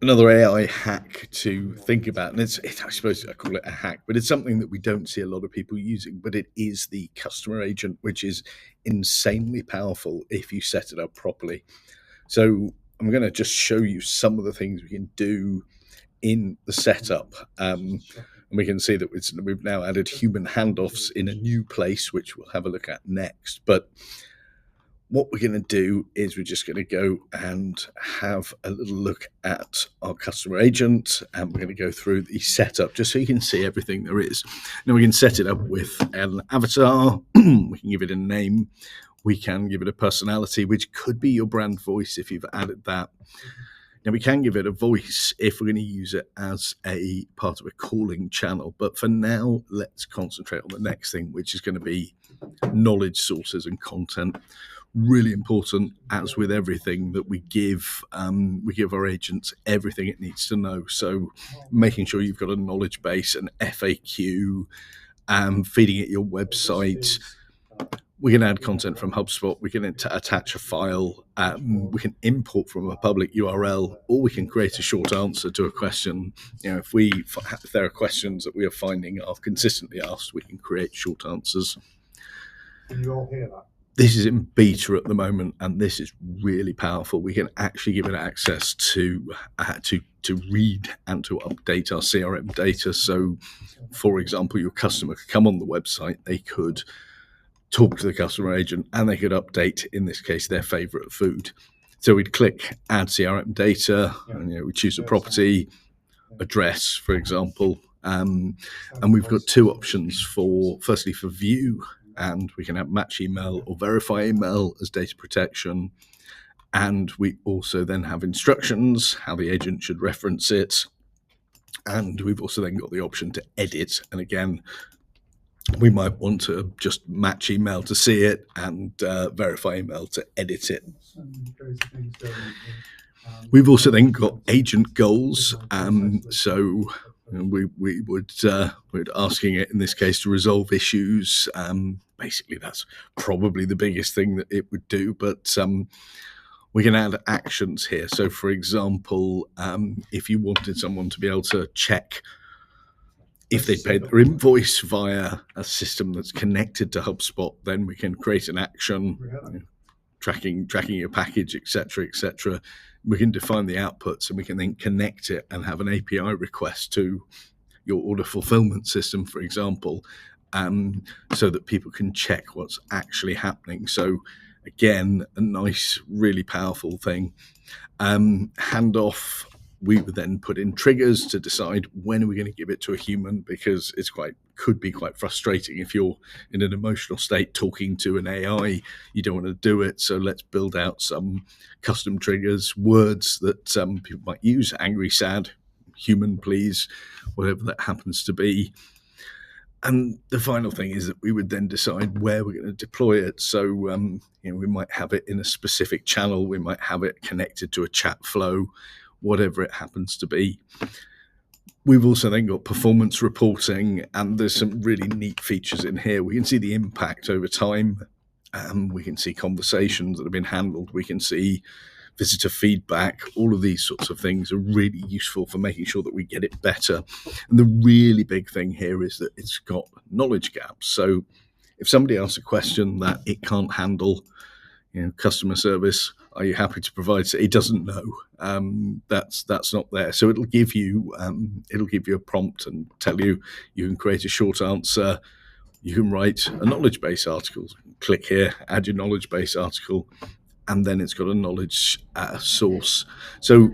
Another AI hack to think about, and I suppose I call it a hack, but it's something that we don't see a lot of people using, but it is the customer agent, which is insanely powerful if you set it up properly. So I'm going to just show you some of the things we can do in the setup. And we can see that we've now added human handoffs in a new place, which we'll have a look at next. But what we're going to do is we're just going to go and have a little look at our customer agent, and we're going to go through the setup just so you can see everything there is. Now we can set it up with an avatar. We can give it a name. We can give it a personality, which could be your brand voice if you've added that. Now we can give it a voice if we're going to use it as a part of a calling channel. But for now, let's concentrate on the next thing, which is going to be knowledge sources and content. Really important, as with everything that we give our agents everything it needs to know. So making sure you've got a knowledge base, an FAQ, feeding it your website. We can add content from HubSpot. We can attach a file. We can import from a public URL, or we can create a short answer to a question. If there are questions that we are finding are consistently asked, we can create short answers. Can you all hear that? This is in beta at the moment, and this is really powerful. We can actually give it access to read and to update our CRM data. So, for example, your customer could come on the website, they could talk to the customer agent, and they could update, in this case, their favorite food. So we'd click add CRM data, and we choose a property, address, for example, and we've got two options firstly for view, and we can have match email or verify email as data protection. And we also then have instructions, how the agent should reference it. And we've also then got the option to edit. And again, we might want to just match email to see it and verify email to edit it. We've also then got agent goals. So we would asking it in this case to resolve issues. Basically, that's probably the biggest thing that it would do. But we can add actions here. So, for example, if you wanted someone to be able to check if they paid their invoice via a system that's connected to HubSpot, then we can create an action, tracking your package, etc., etc. We can define the outputs, and we can then connect it and have an API request to your order fulfillment system, for example, so that people can check what's actually happening. So again, a nice, really powerful thing. Handoff, we would then put in triggers to decide when are we going to give it to a human, because could be quite frustrating if you're in an emotional state talking to an AI. You don't want to do it, so let's build out some custom triggers, words that people might use: angry, sad, human, please, whatever that happens to be. And the final thing is that we would then decide where we're going to deploy it. So we might have it in a specific channel, we might have it connected to a chat flow, whatever it happens to be. We've also then got performance reporting, and there's some really neat features in here. We can see the impact over time. We can see conversations that have been handled. We can see visitor feedback. All of these sorts of things are really useful for making sure that we get it better. And the really big thing here is that it's got knowledge gaps. So if somebody asks a question that it can't handle, customer service, are you happy to provide? So it doesn't know. That's not there. So it'll give you a prompt and tell you can create a short answer. You can write a knowledge base article. Click here, add your knowledge base article, and then it's got a knowledge source. So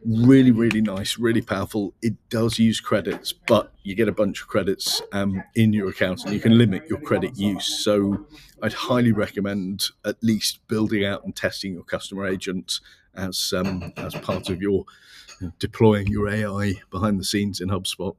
really, really nice, really powerful. It does use credits, but you get a bunch of credits in your account, and you can limit your credit use. So I'd highly recommend at least building out and testing your customer agent as part of your deploying your AI behind the scenes in HubSpot.